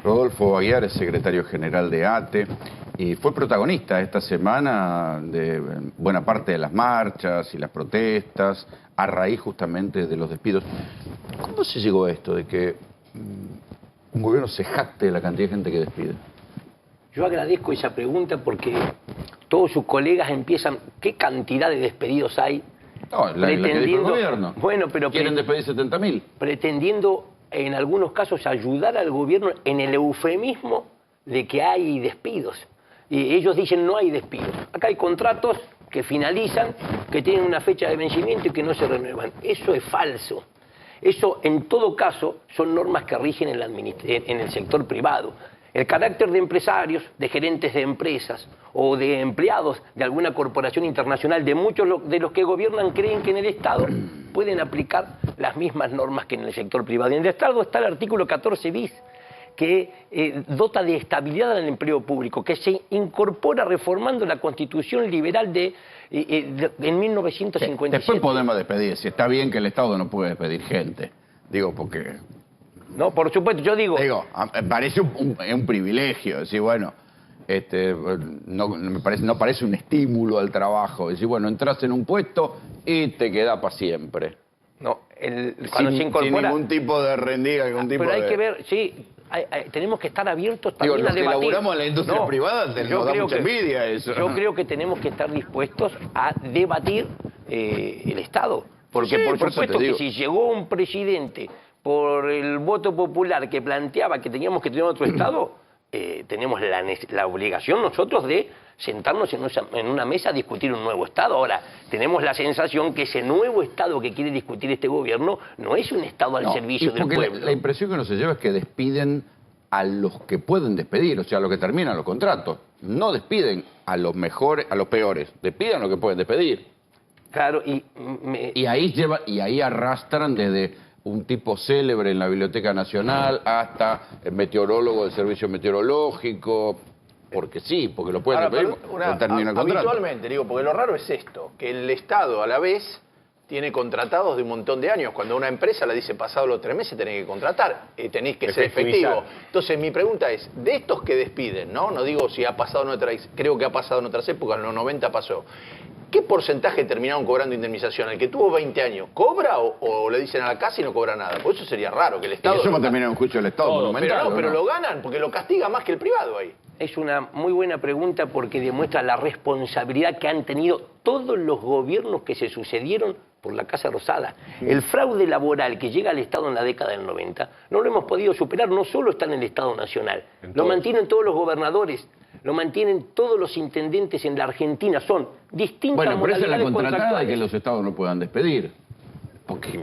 Rodolfo Aguiar es secretario general de ATE y fue protagonista esta semana de buena parte de las marchas y las protestas a raíz justamente de los despidos. ¿Cómo se llegó a esto de que un gobierno se jacte de la cantidad de gente que despide? Yo agradezco esa pregunta porque todos sus colegas empiezan, ¿qué cantidad de despedidos hay? No, la que dijo el gobierno. Bueno, pero quieren despedir 70.000. Pretendiendo, en algunos casos, ayudar al gobierno en el eufemismo de que hay despidos. Y ellos dicen no hay despidos. Acá hay contratos que finalizan, que tienen una fecha de vencimiento y que no se renuevan. Eso es falso. Eso, en todo caso, son normas que rigen en el sector privado. El carácter de empresarios, de gerentes de empresas o de empleados de alguna corporación internacional, de muchos de los que gobiernan, creen que en el Estado pueden aplicar las mismas normas que en el sector privado. Y en el Estado está el artículo 14 bis, que dota de estabilidad al empleo público, que se incorpora reformando la Constitución liberal en 1957. Después podemos despedir, si está bien que el Estado no puede despedir gente. Digo, porque... No, por supuesto, yo digo... parece un privilegio, decir, bueno, no parece un estímulo al trabajo. Decir, bueno, entras en un puesto y te queda para siempre. No, cuando se incorpora... Sin ningún tipo de rendiga, pero hay que ver, sí, tenemos que estar abiertos también a debatir. Los que laburamos en la industria privada nos da mucha envidia eso. Yo creo que tenemos que estar dispuestos a debatir el Estado. Porque sí, por supuesto que si llegó un presidente por el voto popular que planteaba que teníamos que tener otro Estado, tenemos la obligación nosotros de sentarnos en una mesa a discutir un nuevo Estado. Ahora, tenemos la sensación que ese nuevo Estado que quiere discutir este gobierno no es un Estado al servicio del pueblo. La impresión que nos se lleva es que despiden a los que pueden despedir, o sea, a los que terminan los contratos. No despiden a los mejores, a los peores, despiden a los que pueden despedir. Claro, y ahí arrastran desde un tipo célebre en la Biblioteca Nacional hasta el meteorólogo del Servicio Meteorológico, porque sí, porque lo pueden despedir, termina el contrato. Habitualmente, digo, porque lo raro es esto, que el Estado a la vez tiene contratados de un montón de años. Cuando una empresa le dice pasado los 3 meses tenés que contratar, tenéis que ser efectivo. Entonces mi pregunta es, de estos que despiden, no digo si ha pasado en otras, creo que ha pasado en otras épocas, en los 90 pasó. ¿Qué porcentaje terminaron cobrando indemnización? ¿El que tuvo 20 años cobra o le dicen a la casa y no cobra nada? Por eso sería raro que el Estado... Y eso va a terminar en un juicio del Estado monumental. Pero lo ganan porque lo castiga más que el privado ahí. Es una muy buena pregunta porque demuestra la responsabilidad que han tenido todos los gobiernos que se sucedieron por la Casa Rosada. El fraude laboral que llega al Estado en la década del 90 no lo hemos podido superar, no solo está en el Estado Nacional, lo mantienen todos los gobernadores, lo mantienen todos los intendentes en la Argentina, son distintas modalidades. Bueno, por eso es la contratada de que los Estados no puedan despedir. Porque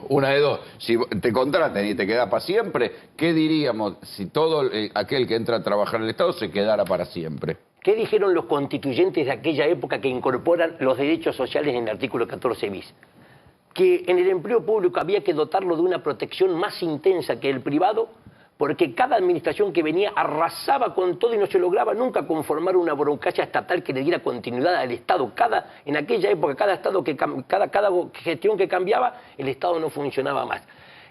una de dos, si te contratan y te queda para siempre, ¿qué diríamos si todo aquel que entra a trabajar en el Estado se quedara para siempre? ¿Qué dijeron los constituyentes de aquella época que incorporan los derechos sociales en el artículo 14 bis? Que en el empleo público había que dotarlo de una protección más intensa que el privado, porque cada administración que venía arrasaba con todo y no se lograba nunca conformar una burocracia estatal que le diera continuidad al Estado. En aquella época, cada gestión que cambiaba, el Estado no funcionaba más.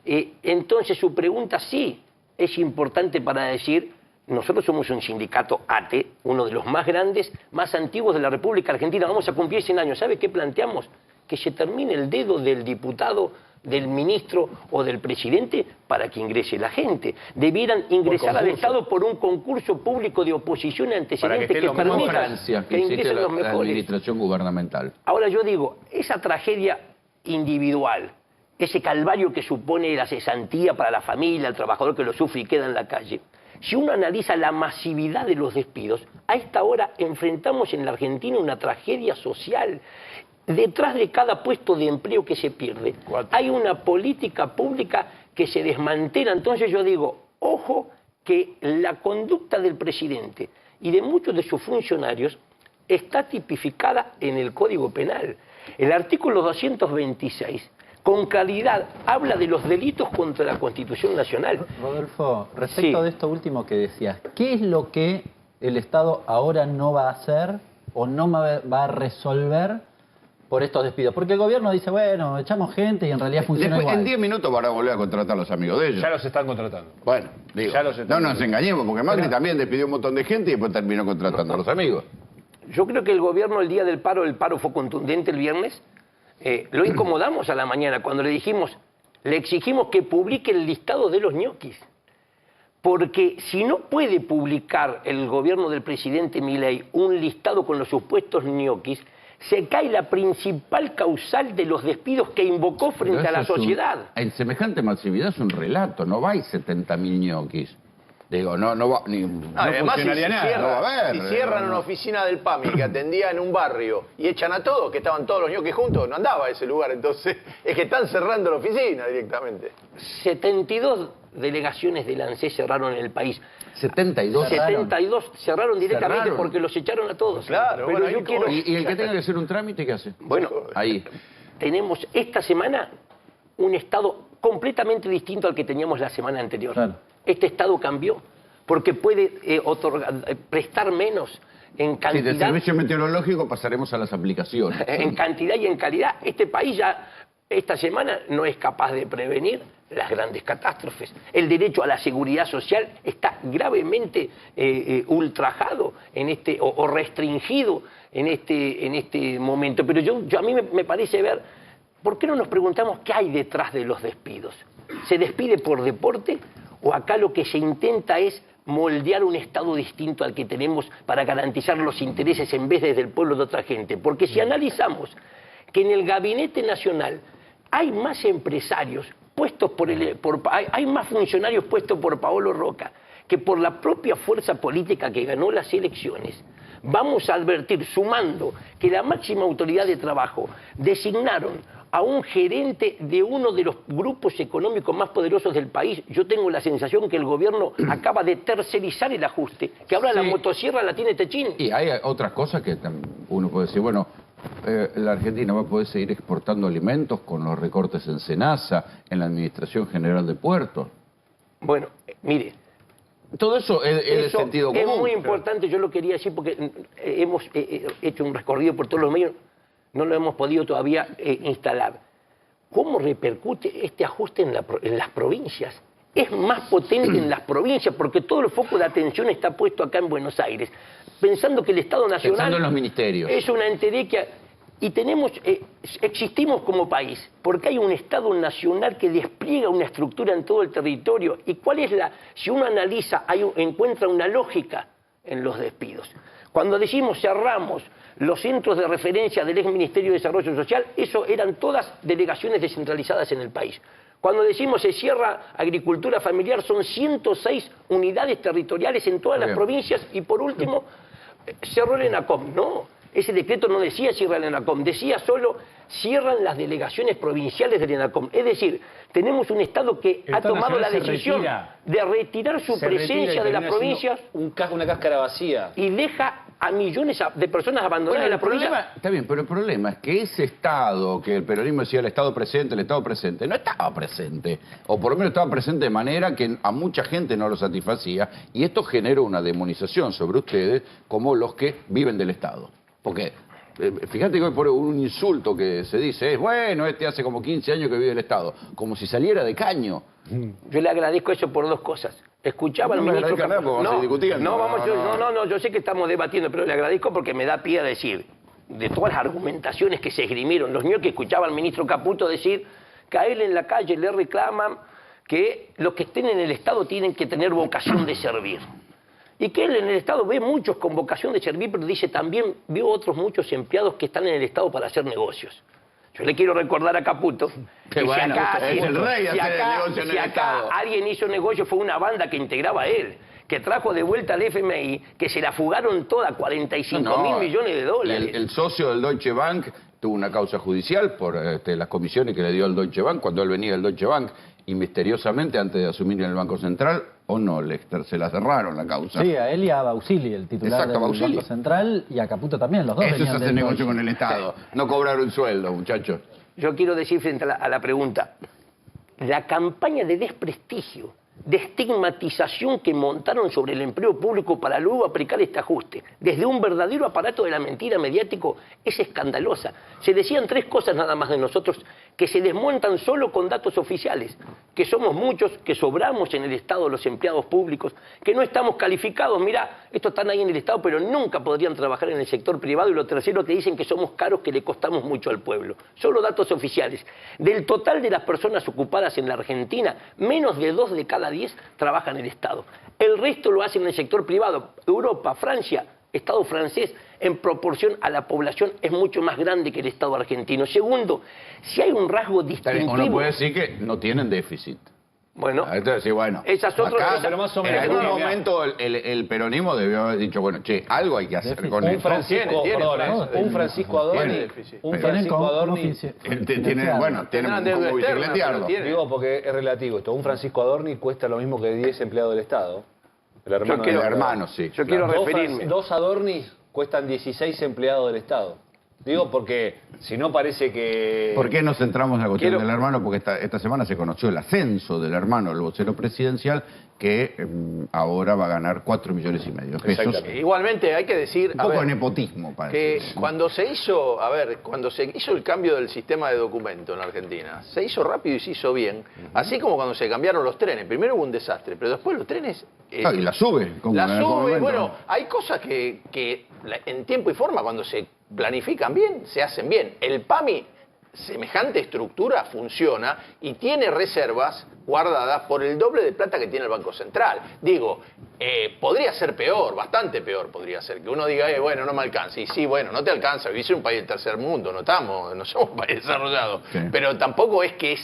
Entonces su pregunta sí es importante para decir, nosotros somos un sindicato ATE, uno de los más grandes, más antiguos de la República Argentina, vamos a cumplir 100 años. ¿Sabe qué planteamos? Que se termine el dedo del diputado, del ministro o del presidente para que ingrese la gente. Debieran ingresar al Estado por un concurso público de oposición antecedente que permita que ingresen los mejores. La administración gubernamental. Ahora yo digo, esa tragedia individual, ese calvario que supone la cesantía para la familia, el trabajador que lo sufre y queda en la calle, si uno analiza la masividad de los despidos, a esta hora enfrentamos en la Argentina una tragedia social. Detrás de cada puesto de empleo que se pierde, hay una política pública que se desmantela. Entonces yo digo, ojo, que la conducta del presidente y de muchos de sus funcionarios está tipificada en el Código Penal. El artículo 226, con claridad, habla de los delitos contra la Constitución Nacional. Rodolfo, respecto de esto último que decías, ¿qué es lo que el Estado ahora no va a hacer o no va a resolver por estos despidos? Porque el gobierno dice, bueno, echamos gente y en realidad funciona Después, igual. en 10 minutos van a volver a contratar a los amigos de ellos. Ya los están contratando. Bueno, digo, Ya los están no nos engañemos, porque Macri también despidió un montón de gente y después terminó contratando a los amigos. Yo creo que el gobierno el día del paro, el paro fue contundente el viernes, lo incomodamos a la mañana cuando le dijimos, le exigimos que publique el listado de los ñoquis. Porque si no puede publicar el gobierno del presidente Milei un listado con los supuestos ñoquis, se cae la principal causal de los despidos que invocó frente a la sociedad. En semejante masividad es un relato, no va a 70.000 ñoquis. Digo, no va ni... Además, funcionaría nada, no va a haber, si cierran una oficina del PAMI que atendía en un barrio y echan a todos, que estaban todos los ñoquis juntos, no andaba a ese lugar. Entonces, es que están cerrando la oficina directamente. 72 delegaciones del ANSES cerraron en el país. 72. 72 cerraron directamente Cerraron. porque los echaron a todos. Claro, pero bueno, yo ahí quiero... Y el que tenga que hacer un trámite, ¿qué hace? Bueno, Ahí. tenemos esta semana un estado completamente distinto al que teníamos la semana anterior. Claro. Este estado cambió porque puede prestar menos en Sí, cantidad. del servicio meteorológico pasaremos a las aplicaciones. En cantidad y en calidad. Este país ya, esta semana, no es capaz de prevenir las grandes catástrofes. El derecho a la seguridad social está gravemente ultrajado en o restringido en este momento. Pero a mí me parece ver, ¿por qué no nos preguntamos qué hay detrás de los despidos? ¿Se despide por deporte o acá lo que se intenta es moldear un Estado distinto al que tenemos para garantizar los intereses en vez desde el pueblo de otra gente? Porque si analizamos que en el Gabinete Nacional hay más empresarios puestos hay más funcionarios puestos por Paolo Roca que por la propia fuerza política que ganó las elecciones, vamos a advertir, sumando, que la máxima autoridad de trabajo designaron a un gerente de uno de los grupos económicos más poderosos del país. Yo tengo la sensación que el gobierno acaba de tercerizar el ajuste, que ahora la motosierra la tiene Techín. Y hay otras cosas que uno puede decir, bueno, la Argentina va a poder seguir exportando alimentos con los recortes en SENASA, en la Administración General de Puertos. Bueno, mire, todo eso es de sentido común. Es muy importante, yo lo quería decir porque hemos hecho un recorrido por todos los medios, no lo hemos podido todavía instalar. ¿Cómo repercute este ajuste en las provincias? Es más potente en las provincias porque todo el foco de atención está puesto acá en Buenos Aires, pensando que el Estado Nacional... Pensando en los ministerios. Es una entelequia... Y existimos como país porque hay un Estado nacional que despliega una estructura en todo el territorio. ¿Y cuál es si uno analiza, encuentra una lógica en los despidos? Cuando decimos cerramos los centros de referencia del ex Ministerio de Desarrollo Social, eso eran todas delegaciones descentralizadas en el país. Cuando decimos se cierra agricultura familiar, son 106 unidades territoriales en todas las provincias. Y por último, cerró el ENACOM. No. Ese decreto no decía cierran el ENACOM, decía solo cierran las delegaciones provinciales del ENACOM. Es decir, tenemos un Estado que ha tomado la decisión de retirar su presencia de las provincias. Una cáscara vacía. Y deja a millones de personas abandonadas en la provincia. Está bien, pero el problema es que ese Estado, que el peronismo decía el Estado presente, no estaba presente. O por lo menos estaba presente de manera que a mucha gente no lo satisfacía. Y esto generó una demonización sobre ustedes como los que viven del Estado. Porque, fíjate que hoy por un insulto que se dice es, bueno, hace como 15 años que vive el Estado, como si saliera de caño. Yo le agradezco eso por dos cosas. Escuchaba al ministro yo sé que estamos debatiendo, pero le agradezco porque me da pie a decir, de todas las argumentaciones que se esgrimieron, los míos que escuchaba al ministro Caputo decir que a él en la calle le reclaman que los que estén en el Estado tienen que tener vocación de servir. Y que él en el Estado ve muchos con vocación de servir, pero dice también vio otros muchos empleados que están en el Estado para hacer negocios. Yo le quiero recordar a Caputo que bueno, si acá, es el rey de hacer el negocio en el Estado. Alguien hizo negocio fue una banda que integraba a él, que trajo de vuelta al FMI, que se la fugaron toda, 45.000 millones de dólares. Y el socio del Deutsche Bank tuvo una causa judicial por las comisiones que le dio al Deutsche Bank cuando él venía del Deutsche Bank y misteriosamente antes de asumir en el Banco Central, o no, Lester, se la cerraron la causa. Sí, a él y a Bausili, el titular del Banco Central, y a Caputo también, los dos Eso venían es hacer negocio con el Estado, no cobrar un sueldo, muchachos. Yo quiero decir frente a la pregunta, la campaña de desprestigio de estigmatización que montaron sobre el empleo público para luego aplicar este ajuste, desde un verdadero aparato de la mentira mediático, es escandalosa. Se decían 3 cosas nada más de nosotros que se desmontan solo con datos oficiales, que somos muchos, que sobramos en el Estado los empleados públicos, que no estamos calificados, mirá, estos están ahí en el Estado, pero nunca podrían trabajar en el sector privado, y lo tercero, que dicen que somos caros, que le costamos mucho al pueblo. Solo datos oficiales. Del total de las personas ocupadas en la Argentina, menos de 2 de cada 10 trabajan en el Estado. El resto lo hacen en el sector privado. Europa, Francia, Estado francés, en proporción a la población, es mucho más grande que el Estado argentino. Segundo, si hay un rasgo distintivo... Uno puede decir que no tienen déficit. Bueno, Entonces, bueno, esas otras... pero más o en menos, algún mira. momento el peronismo debió haber dicho, bueno, che, algo hay que hacer con Un esto. Francisco, Tiene, perdón, un Francisco Adorni, déficit. un Tienen Francisco como Adorni, Tienen, bueno, tienen Tendrán deuda como externa, bicicletearlo. pero tienen. digo porque es relativo esto, un Francisco Adorni cuesta lo mismo que 10 empleados del Estado. El hermano, El hermano, sí. Yo quiero referirme. Dos Adornis cuestan 16 empleados del Estado. Digo porque si no parece que... ¿Por qué nos centramos en la cuestión Quiero- del hermano? Porque esta semana se conoció el ascenso del hermano, el vocero presidencial, que ahora va a ganar 4,5 millones de pesos. Exactamente. Igualmente hay que decir... Un a poco ver, de nepotismo, que parece. cuando se hizo, cuando se hizo el cambio del sistema de documento en la Argentina, se hizo rápido y se hizo bien, así como cuando se cambiaron los trenes. Primero hubo un desastre, pero después los trenes... Y la sube. Como la en algún sube, momento. bueno, hay cosas que en tiempo y forma, cuando se planifican bien, se hacen bien. El PAMI, semejante estructura, funciona y tiene reservas guardadas por el doble de plata que tiene el Banco Central. Digo, podría ser peor, bastante peor podría ser, que uno diga, bueno, no me alcanza. Y sí, bueno, no te alcanza, vivís en un país del tercer mundo, no somos un país desarrollado. Sí. Pero tampoco es que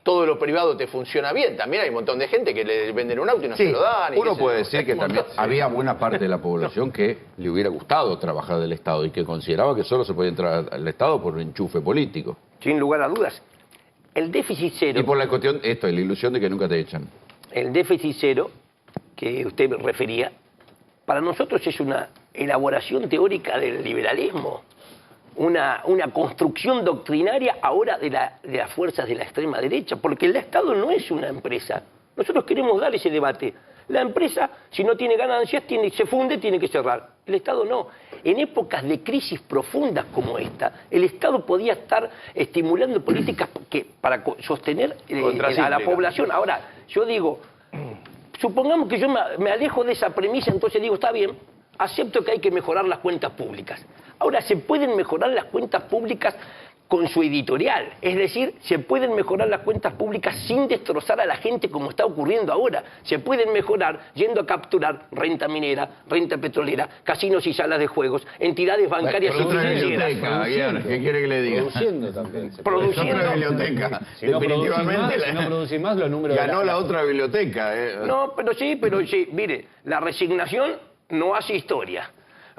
todo lo privado te funciona bien. También hay un montón de gente que le venden un auto y no Sí, se lo dan. y uno qué sé puede yo. decir Hay que un también montón. había buena parte de la población que le hubiera gustado trabajar del Estado y que consideraba que solo se podía entrar al Estado por un enchufe político. Sin lugar a dudas. El déficit cero... Y por la cuestión, la ilusión de que nunca te echan. El déficit cero, que usted refería, para nosotros es una elaboración teórica del liberalismo, una construcción doctrinaria ahora de las fuerzas de la extrema derecha, porque el Estado no es una empresa. Nosotros queremos dar ese debate. La empresa, si no tiene ganancias, se funde, tiene que cerrar. El Estado no. En épocas de crisis profundas como esta, el Estado podía estar estimulando políticas para sostener a la Contracíclica. población. Ahora, yo digo, supongamos que yo me alejo de esa premisa, entonces digo, está bien, acepto que hay que mejorar las cuentas públicas. Ahora, se pueden mejorar las cuentas públicas con su editorial, es decir, se pueden mejorar las cuentas públicas sin destrozar a la gente como está ocurriendo ahora. Se pueden mejorar yendo a capturar renta minera, renta petrolera, casinos y salas de juegos, entidades bancarias y Otra financieras. biblioteca, Aguiar, ¿qué quiere que le diga? Produciendo también. Produciendo. Otra biblioteca. Si no producís Definitivamente más, si no producís más, los números... de ganó la otra biblioteca. No, pero sí, mire, la resignación no hace historia.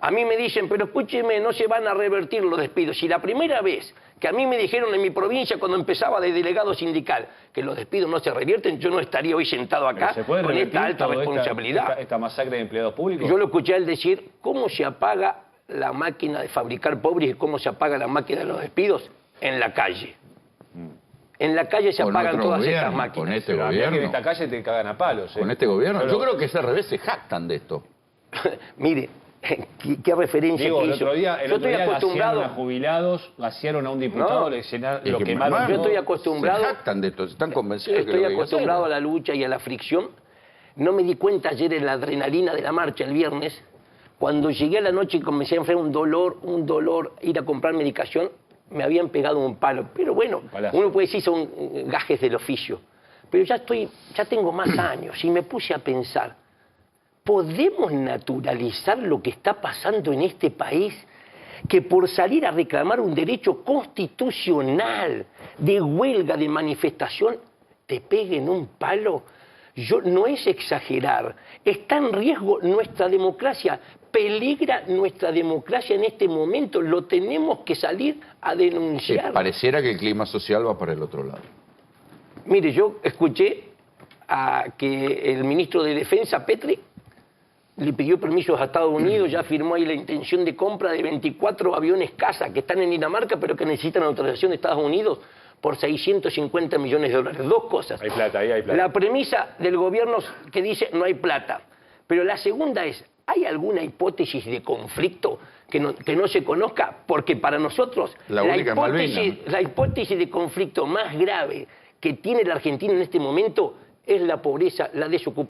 A mí me dicen, pero escúcheme, no se van a revertir los despidos. Si la primera vez que a mí me dijeron en mi provincia, cuando empezaba de delegado sindical, que los despidos no se revierten, yo no estaría hoy sentado acá ¿Se puede con revertir esta alta toda responsabilidad. esta masacre de empleados públicos? Yo lo escuché a él decir, ¿cómo se apaga la máquina de fabricar pobres y cómo se apaga la máquina de los despidos? En la calle. En la calle se Con apagan otro todas gobierno, estas máquinas. con este Pero a mí que en gobierno. esta calle te cagan a palos. Con este gobierno. Pero- Yo creo que es al revés, se jactan de esto. Mire, ¿qué referencia Digo, que el hizo? otro día Yo estoy acostumbrado... gasearon a jubilados, gasearon a un diputado, No. le Y lo que, quemaron. mamá, Yo estoy Se acostumbrado... jactan de esto, están convencidos de que Estoy lo que hay que acostumbrado a hacer. la lucha y a la fricción. No me di cuenta ayer en la adrenalina de la marcha, el viernes, cuando llegué a la noche y comencé a enfrentar un dolor, ir a comprar medicación, me habían pegado un palo. Pero bueno, Palazo. uno puede decir son gajes del oficio. Pero ya tengo más años y me puse a pensar, ¿podemos naturalizar lo que está pasando en este país? Que por salir a reclamar un derecho constitucional de huelga, de manifestación, te peguen un palo. No es exagerar, está en riesgo nuestra democracia, peligra nuestra democracia en este momento, lo tenemos que salir a denunciar. Pareciera que el clima social va para el otro lado. Mire, yo escuché a que el ministro de Defensa, Petri, le pidió permisos a Estados Unidos, ya firmó ahí la intención de compra de 24 aviones caza que están en Dinamarca, pero que necesitan autorización de Estados Unidos por 650 millones de dólares. Dos cosas. Hay plata, ahí hay plata. La premisa del gobierno que dice no hay plata. Pero la segunda es, ¿hay alguna hipótesis de conflicto que no se conozca? Porque para nosotros la hipótesis de conflicto más grave que tiene la Argentina en este momento es la pobreza, la desocupación.